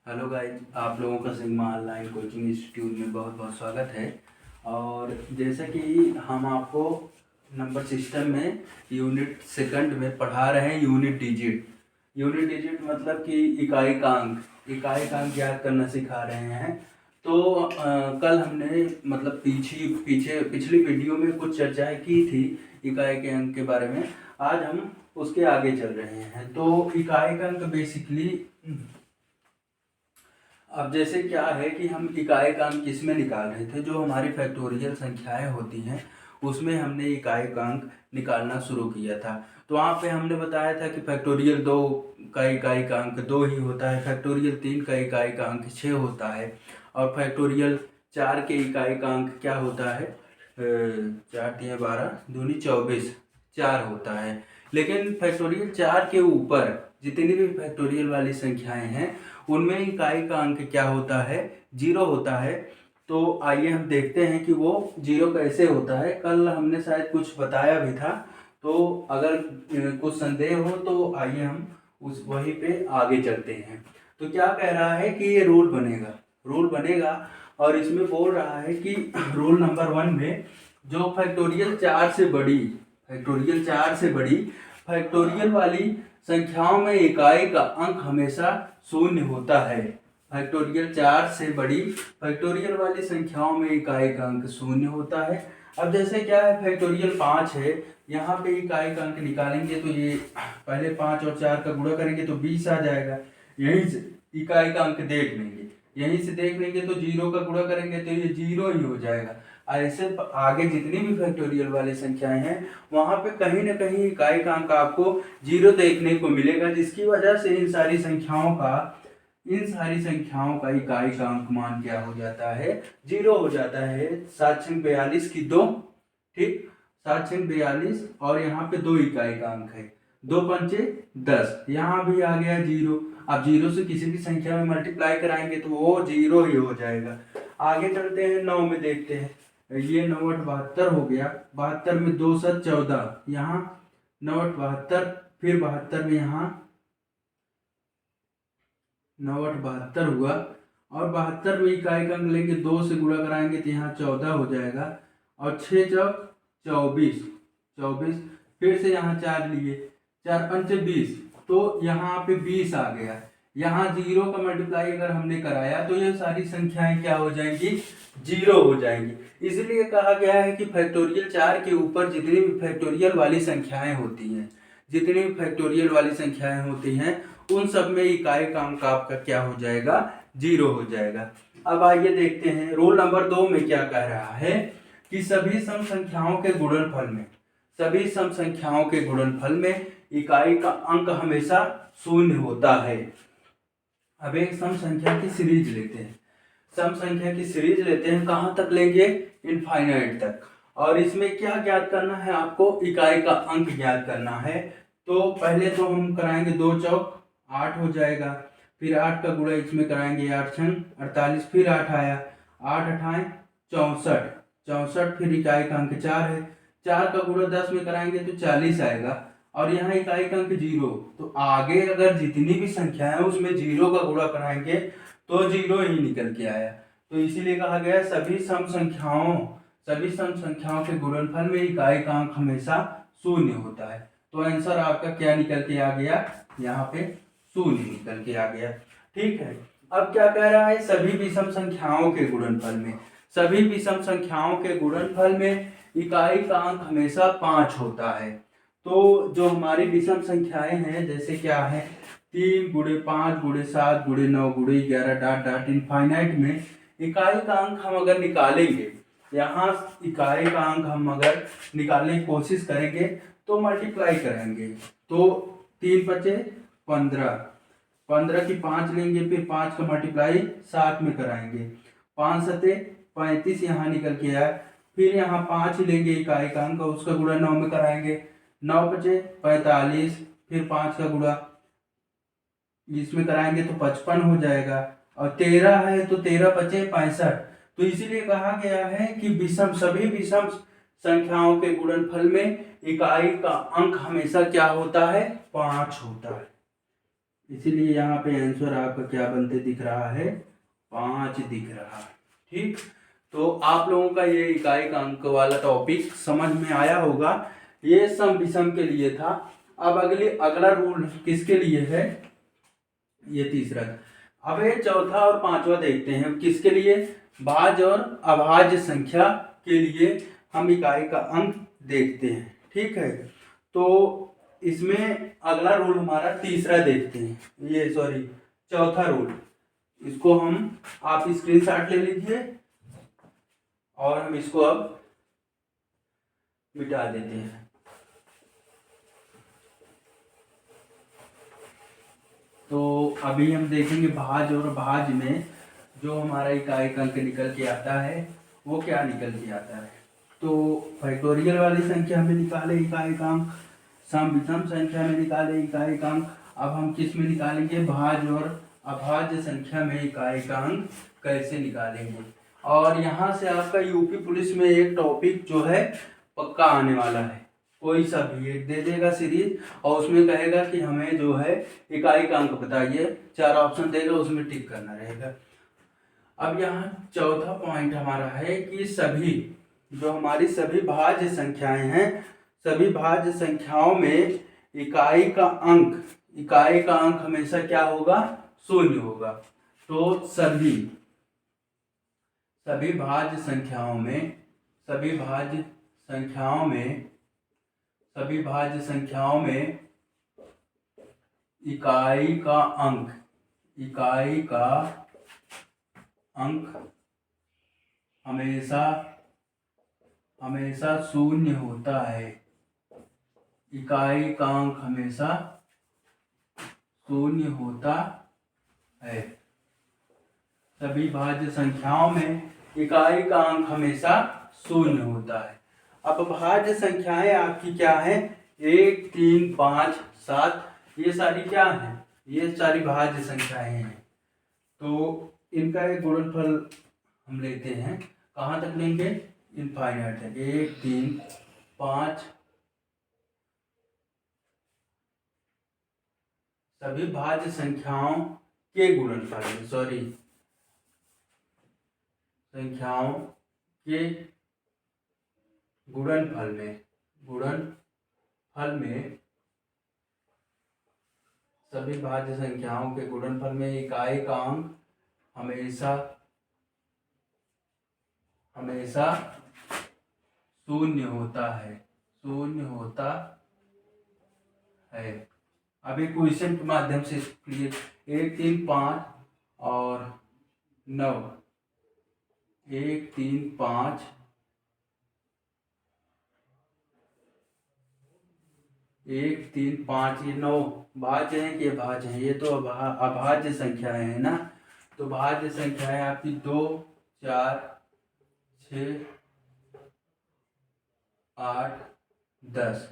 Hello guys, आप लोगों का सिग्मा ऑनलाइन कोचिंग इंस्टीट्यूट में बहुत बहुत स्वागत है। और जैसा कि हम आपको नंबर सिस्टम में यूनिट सेकंड में पढ़ा रहे हैं यूनिट डिजिट मतलब कि इकाई का अंक ज्ञात करना सिखा रहे हैं। तो कल हमने मतलब पिछली वीडियो में कुछ चर्चाएं की थी इकाई के अंक के बारे में। आज हम उसके आगे चल रहे हैं। तो इकाई का अंक बेसिकली अब जैसे क्या है कि हम इकाई का अंक किस में निकाल रहे थे, जो हमारी फैक्टोरियल संख्याएं होती हैं उसमें हमने इकाई का अंक निकालना शुरू किया था। तो वहाँ पे हमने बताया था कि फैक्टोरियल 2 का इकाई का अंक 2 ही होता है, फैक्टोरियल 3 का इकाई का अंक 6 होता है, और फैक्टोरियल 4 के इकाई का अंक क्या होता है, 4×3=12 दूनी 24 4 होता है। लेकिन फैक्टोरियल 4 के ऊपर जितनी भी फैक्टोरियल वाली संख्याएं हैं उनमें इकाई का अंक क्या होता है, 0 होता है। तो आइए हम देखते हैं कि वो 0 कैसे होता है। कल हमने शायद कुछ बताया भी था। तो अगर कुछ संदेह हो तो आइए हम उस वहीं पे आगे चलते हैं। तो क्या कह रहा है कि ये रूल बनेगा और इसमें बोल रहा है कि रूल नंबर 1 में जो फैक्टोरियल 4 से बड़ी फैक्टोरियल वाली संख्याओं में इकाई का अंक हमेशा शून्य होता है। फैक्टोरियल 4 से बड़ी फैक्टोरियल वाली संख्याओं में इकाई का अंक शून्य होता है। अब जैसे क्या है, फैक्टोरियल 5 है, यहाँ पे इकाई का अंक निकालेंगे तो ये पहले 5 और 4 का गुणा करेंगे तो 20 आ जाएगा। यहीं से इकाई का अंक देख लेंगे तो 0 का गुणा करेंगे तो ये 0 ही हो जाएगा। ऐसे आगे जितनी भी फैक्टोरियल वाली संख्याएं हैं वहां पे कहीं ना कहीं इकाई का अंक आपको 0 देखने को मिलेगा, जिसकी वजह से इन सारी संख्याओं का इकाई का अंक मान क्या हो जाता है, 0 हो जाता है। 7×42 की 2, ठीक, 7×42 और यहाँ पे 2 इकाई का अंक है, 2×5=10, यहाँ भी आ गया 0। अब 0 से किसी भी संख्या में मल्टीप्लाई कराएंगे तो वो 0 ही हो जाएगा। आगे चलते हैं, 9 में देखते हैं। ये 9×8=72 हो गया, 72 में 2×7=14, यहाँ 9×8=72, फिर 72 में यहाँ 9×8=72 हुआ, और 72 में इकाई का अंक लेंगे 2 से गुणा कराएंगे तो यहाँ 14 हो जाएगा, और 6×4=24, फिर से यहाँ 4 लिए, 4×5=20, तो यहाँ पे 20 आ गया। यहाँ 0 का मल्टीप्लाई अगर हमने कराया तो ये सारी संख्याएं क्या हो जाएंगी, 0 हो जाएंगी। इसलिए कहा गया है कि फैक्टोरियल 4 के ऊपर जितनी भी फैक्टोरियल वाली संख्याएं होती हैं उन सब में इकाई का अंक आपका क्या हो जाएगा, 0 हो जाएगा। अब आइए देखते हैं रूल नंबर 2 में क्या कह रहा है कि सभी सम संख्याओं के गुणनफल में इकाई का अंक हमेशा शून्य होता है। अब एक सम संख्या की सीरीज लेते हैं, कहां तक लेंगे, इनफाइनाइट तक। और इसमें क्या ज्ञात करना है, आपको इकाई का अंक ज्ञात करना है। तो पहले तो हम कराएंगे 2×4=8 हो जाएगा, फिर 8 का गुणा इसमें कराएंगे, 8×6=48, फिर 8 आया, 8×8=64, फिर इकाई का अंक 4 है, 4 का गुणा 10 में कराएंगे तो 40 आएगा, और यहाँ इकाई का अंक 0। तो आगे अगर जितनी भी संख्या है उसमें 0 का गुणा कराएंगे तो 0 ही निकल के आया। तो इसीलिए कहा गया सभी सम संख्याओं के गुणनफल में इकाई का अंक हमेशा शून्य होता है। तो आंसर आपका क्या निकल के आ गया, यहाँ पे 0 निकल के आ गया। ठीक है, अब क्या कह रहा है, सभी विषम संख्याओं के गुणनफल में इकाई का अंक हमेशा 5 होता है। तो जो हमारी विषम संख्याएं हैं, जैसे क्या है, 3×5×7×9×11 इनफाइनाइट में इकाई का अंक हम अगर निकालेंगे, यहाँ इकाई का अंक हम अगर निकालने की कोशिश करेंगे तो मल्टीप्लाई करेंगे तो 3×5=15, 15 की 5 लेंगे, फिर 5 का मल्टीप्लाई 7 में कराएंगे, 5×7=35 यहाँ निकल के आया, फिर यहाँ 5 लेंगे इकाई का अंक, उसका गुणा 9 में कराएंगे, 9×5=45, फिर 5 का गुणा इसमें कराएंगे तो 55 हो जाएगा, और 13 है तो 13×5=65। तो इसीलिए कहा गया है कि सभी विषम संख्याओं के गुणनफल में इकाई का अंक हमेशा क्या होता है, 5 होता है। इसीलिए यहाँ पे आंसर आपका क्या बनते दिख रहा है, 5 दिख रहा है। ठीक, तो आप लोगों का ये इकाई का अंक वाला टॉपिक समझ में आया होगा। ये सम विषम के लिए था। अब अगला रूल किसके लिए है, ये तीसरा। अब ये चौथा और पांचवा देखते हैं किसके लिए, भाज्य और अभाज्य संख्या के लिए हम इकाई का अंक देखते हैं। ठीक है, तो इसमें अगला रूल हमारा तीसरा देखते हैं, ये सॉरी चौथा रूल। इसको हम, आप स्क्रीनशॉट ले लीजिए और हम इसको अब मिटा देते हैं। तो अभी हम देखेंगे भाज्य और भाज्य में जो हमारा इकाई का अंक निकल के आता है वो क्या निकल के आता है। तो फैक्टोरियल वाली संख्या में निकाले इकाई का अंक, सम विषम संख्या में निकाले इकाई का अंक। अब हम किस में निकालेंगे, भाज्य और अभाज्य संख्या में इकाई का अंक कैसे निकालेंगे। और यहाँ से आपका यूपी पुलिस में एक टॉपिक जो है पक्का आने वाला है, कोई सा भी एक दे देगा सीरीज और उसमें कहेगा कि हमें जो है इकाई का अंक बताइए, 4 ऑप्शन देगा, उसमें टिक करना रहेगा। अब यहाँ चौथा पॉइंट हमारा है कि सभी जो हमारी सभी भाज्य संख्याएं हैं, सभी भाज्य संख्याओं में इकाई का अंक हमेशा क्या होगा, 0 होगा। तो सभी भाज्य संख्याओं में इकाई का अंक हमेशा 0 होता है। इकाई का अंक हमेशा 0 होता है। सभी भाज्य संख्याओं में इकाई का अंक हमेशा 0 होता है। अब भाज्य संख्याएं आपकी क्या है, 1, 3, 5, 7, ये सारी क्या है, ये सारी भाज्य संख्याएं हैं। तो इनका एक गुणनफल हम लेते हैं, कहाँ तक लेंगे, इनफाइनाइट तक, 1, 3, 5, सभी भाज्य संख्याओं के गुणनफल में सभी भाज्य संख्याओं के गुणनफल में इकाई का अंक हमेशा 0 होता है। अभी क्वेश्चन के माध्यम से क्लियर, 1, 3, 5 और 9, 1, 3, 5, 1, 3, 5, ये 9 भाज्य हैं कि अभाज्य हैं, ये तो अभाज्य संख्याएं हैं ना। तो भाज्य संख्याएं आपकी 2, 4, 6, 8, 10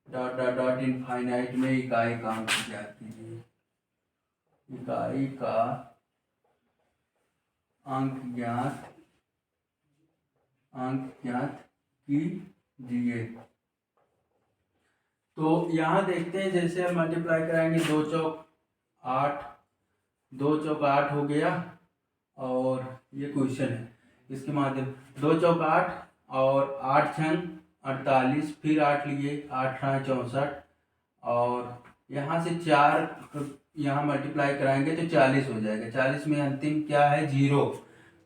डॉट डॉट डॉट इनफाइनाइट में इकाई का अंक ज्ञात कीजिए। इकाई का अंक ज्ञात कीजिए। तो यहाँ देखते हैं, जैसे हम मल्टीप्लाई कराएंगे, 2 चौक 8 हो गया, और ये क्वेश्चन है इसके माध्यम, 2 चौक 8 और 8 छंग 48, फिर 8 लिए, 8 64, और यहाँ से 4 यहाँ मल्टीप्लाई कराएंगे तो 40 हो जाएगा। 40 में अंतिम क्या है, 0,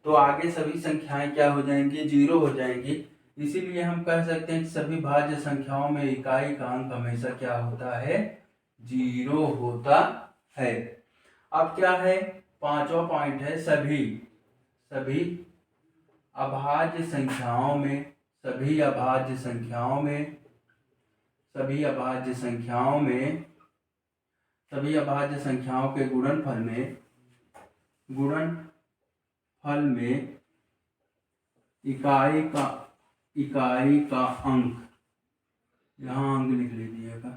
तो आगे सभी संख्याएं क्या हो जाएंगी, 0 हो जाएंगी। इसीलिए हम कह सकते हैं कि सभी भाज्य संख्याओं में इकाई का अंक हमेशा क्या होता है, 0 होता है। अब क्या है, पांचवा पॉइंट है, सभी अभाज्य संख्याओं के गुणनफल में इकाई का अंक, यहाँ अंक लिख लीजिएगा,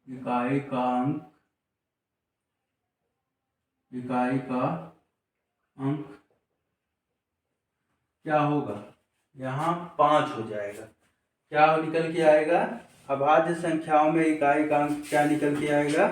इकाई का अंक क्या होगा, यहाँ 5 हो जाएगा। क्या निकल के आएगा, अभाज्य संख्याओं में इकाई का अंक क्या निकल के आएगा,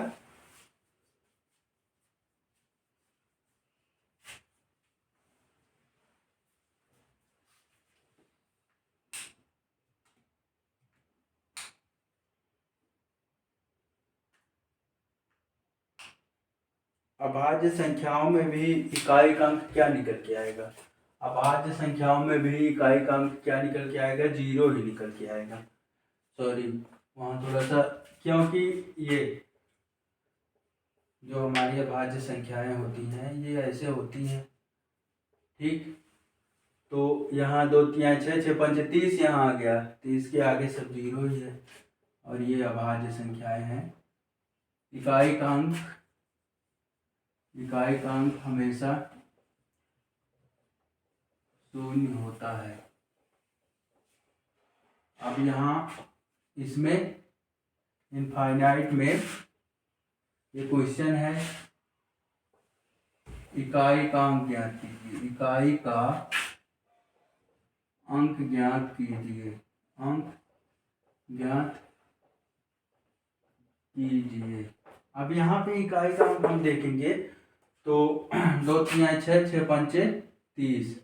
अभाज्य संख्याओं में भी इकाई का अंक क्या निकल के आएगा? अभाज्य संख्याओं में भी इकाई का अंक क्या निकल के आएगा? 0 ही निकल के आएगा। सॉरी, वहाँ थोड़ा सा, क्योंकि ये जो हमारी अभाज्य संख्याएं होती हैं ये ऐसे होती हैं, ठीक। तो यहाँ 2 3 6 6 5 30 यहाँ आ गया, 30 के आगे सब 0 ही है, और ये अभाज्य संख्याएं हैं। इकाई का अंक हमेशा 0 होता है। अब यहाँ इसमें इनफाइनाइट में ये क्वेश्चन है, इकाई का अंक ज्ञात कीजिए। इकाई का अंक ज्ञात कीजिए, अंक ज्ञात कीजिए। अब यहाँ पे इकाई का अंक हम देखेंगे तो 2 3 6 6 5 30,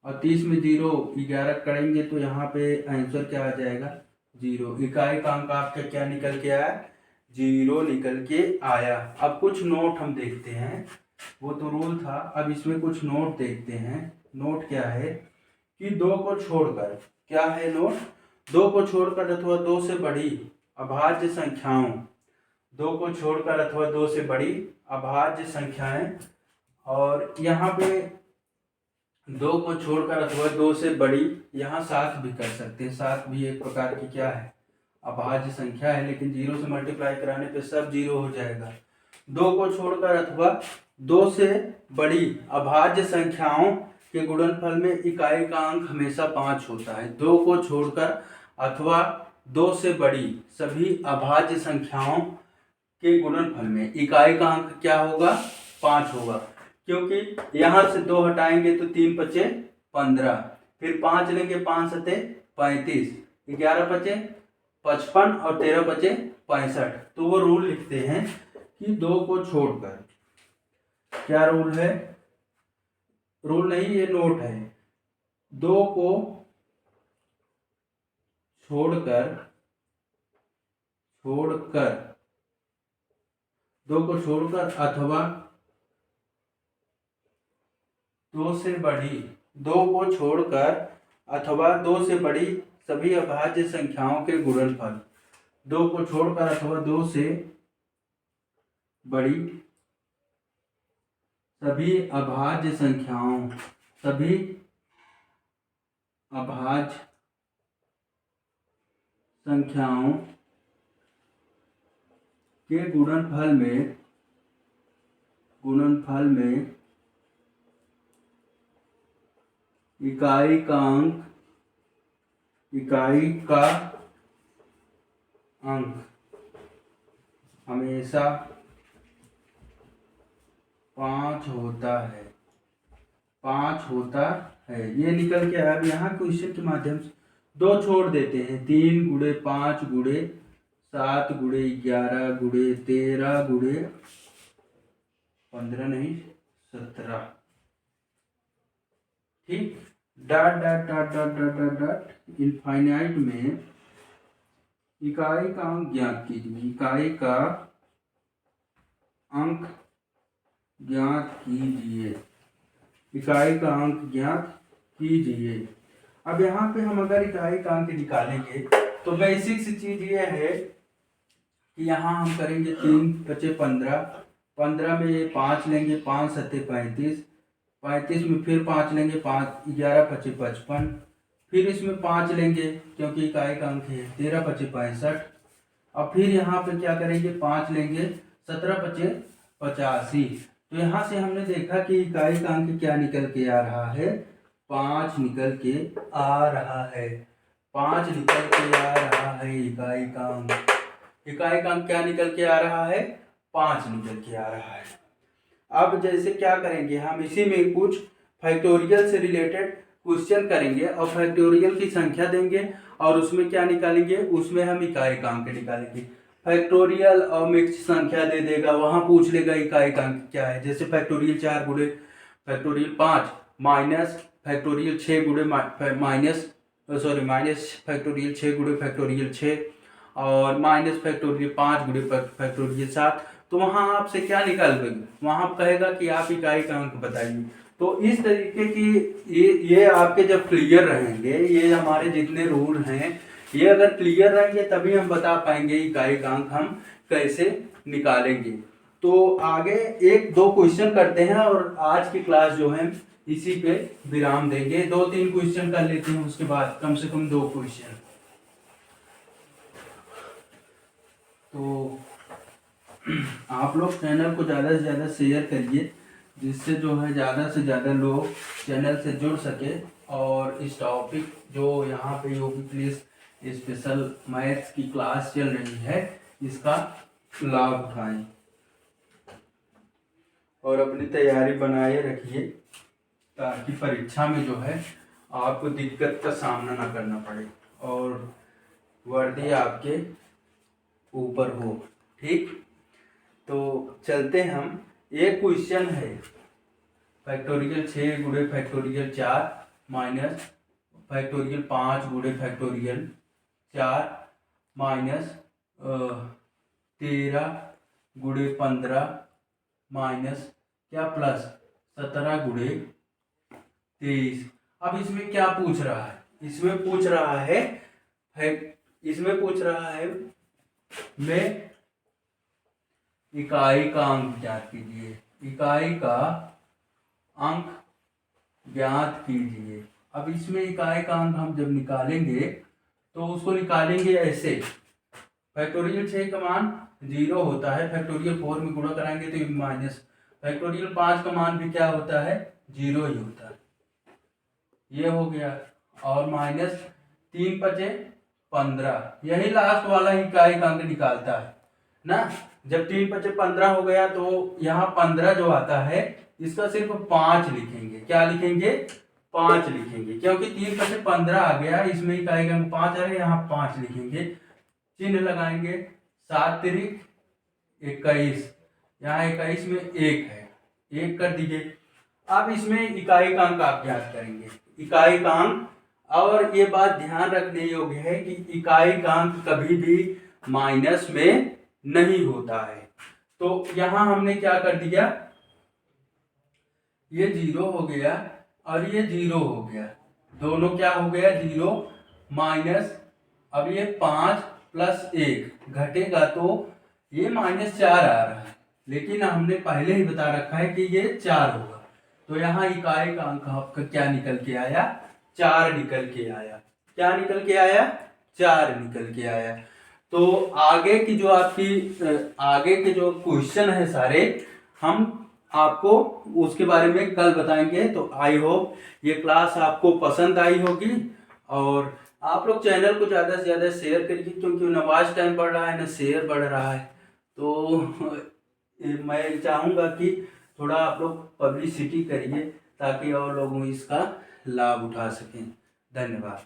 और 30 में 0 11 करेंगे तो यहाँ पे आंसर क्या आ जाएगा? 0। इकाई का अंक आपका क्या निकल के आया? 0 निकल के आया। अब कुछ नोट हम देखते हैं, वो तो रूल था, अब इसमें कुछ नोट देखते हैं। नोट क्या है कि 2 को छोड़कर, क्या है नोट? 2 को छोड़कर अथवा 2 से बड़ी अभाज्य संख्याओं, 2 को छोड़कर अथवा 2 से बड़ी अभाज्य संख्याएं, और यहाँ पे 2 को छोड़कर अथवा 2 से बड़ी, यहाँ 7 भी कर सकते हैं। 7 भी एक प्रकार की क्या है? अभाज्य संख्या है, लेकिन 0 से मल्टीप्लाई कराने पे सब 0 हो जाएगा। 2 को छोड़कर अथवा 2 से बड़ी अभाज्य संख्याओं के गुणनफल में इकाई का अंक हमेशा 5 होता है। 2 को छोड़कर अथवा 2 से बड़ी सभी अभाज्य संख्याओं के गुणनफल में इकाई का अंक क्या होगा? 5 होगा, क्योंकि यहाँ से 2 हटाएंगे तो 3 पचे 15, फिर 5 लेंगे 5 सते 35, 11 पचे 55 और 13 पचे 65। तो वो रूल लिखते हैं कि 2 को छोड़कर, क्या रूल है? रूल नहीं, ये नोट है। 2 को छोड़कर 2 को छोड़कर अथवा 2 से बड़ी, 2 को छोड़कर अथवा 2 से बड़ी सभी अभाज्य संख्याओं के गुणनफल, 2 को छोड़कर अथवा 2 से बड़ी सभी अभाज्य संख्याओं, सभी अभाज्य संख्याओं के गुणनफल में इकाई का अंक हमेशा 5 होता है। 5 होता है, ये निकल के अब यहाँ क्वेश्चन के माध्यम से 2 छोड़ देते हैं। 3 गुणे 5 गुणे 7 गुणे 11 गुणे 13 गुणे 15 नहीं 17, ठीक। Dot dot dot dot dot dot dot infinite में इकाई का अंक ज्ञात कीजिए। इकाई का अंक ज्ञात कीजिए। इकाई का अंक ज्ञात कीजिए। अब यहाँ पे हम अगर इकाई का अंक निकालेंगे तो बेसिक सी चीज ये है कि यहाँ हम करेंगे 3 पचे 15, 15 में ये 5 लेंगे, 5 सत्ते 35, 35 में फिर 5 लेंगे, 5 11 पचे 55, फिर इसमें 5 लेंगे क्योंकि इकाई का अंक है, 13 पचे 65, अब फिर यहाँ पे क्या करेंगे 5 लेंगे, 17 पचे 85। तो यहाँ से हमने देखा कि इकाई का अंक क्या निकल के आ रहा है? 5 निकल के आ रहा है। 5 निकल के आ रहा है इकाई का अंक। इकाई का अंक क्या निकल के आ रहा है? 5 निकल के आ रहा है। अब जैसे क्या करेंगे हम, इसी में कुछ फैक्टोरियल से रिलेटेड क्वेश्चन करेंगे और फैक्टोरियल की संख्या देंगे और उसमें क्या निकालेंगे, उसमें हम इकाई का अंक निकालेंगे। फैक्टोरियल और मिक्स संख्या दे देगा, वहां पूछ लेगा इकाई का अंक क्या है। जैसे फैक्टोरियल 4 गुणे फैक्टोरियल 5 माइनस फैक्टोरियल 6 गुणे माइनस फैक्टोरियल 6 गुणे फैक्टोरियल 6 और माइनस फैक्टोरियल 5 गुणे फैक्टोरियल 7। तो वहाँ आपसे क्या निकाल देगा, वहाँ कहेगा कि आप इकाई का अंक बताइए। तो इस तरीके की ये आपके जब क्लियर रहेंगे, ये हमारे जितने रूल हैं ये अगर क्लियर रहेंगे तभी हम बता पाएंगे इकाई का अंक हम कैसे निकालेंगे। तो आगे एक दो क्वेश्चन करते हैं और आज की क्लास जो है इसी पे विराम देंगे। 2-3 क्वेश्चन कर लेते हैं, उसके बाद कम से कम 2 क्वेश्चन। तो आप लोग चैनल को ज़्यादा से ज़्यादा शेयर करिए, जिससे जो है ज़्यादा से ज़्यादा लोग चैनल से जुड़ सके और इस टॉपिक जो यहाँ पे यूपी पुलिस स्पेशल मैथ्स की क्लास चल रही है इसका लाभ उठाएं और अपनी तैयारी बनाए रखिए, ताकि परीक्षा में जो है आपको दिक्कत का सामना ना करना पड़े और वर्दी आपके ऊपर हो। ठीक, तो चलते हम। एक क्वेश्चन है फैक्टोरियल 6 गुणे फैक्टोरियल 4 माइनस फैक्टोरियल 5 गुणे फैक्टोरियल 4 माइनस 13 गुणे 15 माइनस क्या प्लस 17 गुणे 23। अब इसमें क्या पूछ रहा है, इसमें पूछ रहा है मैं इकाई का अंक ज्ञात कीजिए, इकाई का अंक ज्ञात कीजिए। अब इसमें इकाई का अंक हम जब निकालेंगे तो उसको निकालेंगे ऐसे, फैक्टोरियल 6 का मान 0 होता है, फैक्टोरियल 4 में गुणा कराएंगे तो माइनस, फैक्टोरियल 5 का मान भी क्या होता है 0 ही होता है, ये हो गया। और माइनस 3 बचे 15, यही लास्ट वाला इकाई का अंक निकालता है ना। जब 3 बचे 15 हो गया तो यहाँ 15 जो आता है इसका सिर्फ 5 लिखेंगे। क्या लिखेंगे, 5 लिखेंगे, क्योंकि 3 बचे 15 आ गया, इसमें इकाई का अंक 5 आ रहा है, यहाँ 5 लिखेंगे, चिन्ह लगाएंगे, 7 तिरिक 21, यहाँ 21 में 1 है, 1 कर दीजिए। अब इसमें इकाई का अंक आप ज्ञात करेंगे, इकाई का अंक। और ये बात ध्यान रखने योग्य है कि इकाई का अंक कभी भी माइनस में नहीं होता है। तो यहाँ हमने क्या कर दिया, ये 0 हो गया और ये 0 हो गया, दोनों क्या हो गया 0 माइनस। अब ये 5 प्लस 1 घटेगा तो ये -4 आ रहा है, लेकिन हमने पहले ही बता रखा है कि ये 4 होगा। तो यहाँ इकाई का अंक आपका क्या निकल के आया, 4 निकल के आया। क्या निकल के आया, 4 निकल के आया। तो आगे की जो आपकी आगे के जो क्वेश्चन है सारे हम आपको उसके बारे में कल बताएंगे। तो आई होप ये क्लास आपको पसंद आई होगी और आप लोग चैनल को ज़्यादा से ज़्यादा शेयर करिए, क्योंकि ना वॉच टाइम बढ़ रहा है ना शेयर बढ़ रहा है। तो मैं चाहूँगा कि थोड़ा आप लोग पब्लिसिटी करिए ताकि और लोग इसका लाभ उठा सकें। धन्यवाद।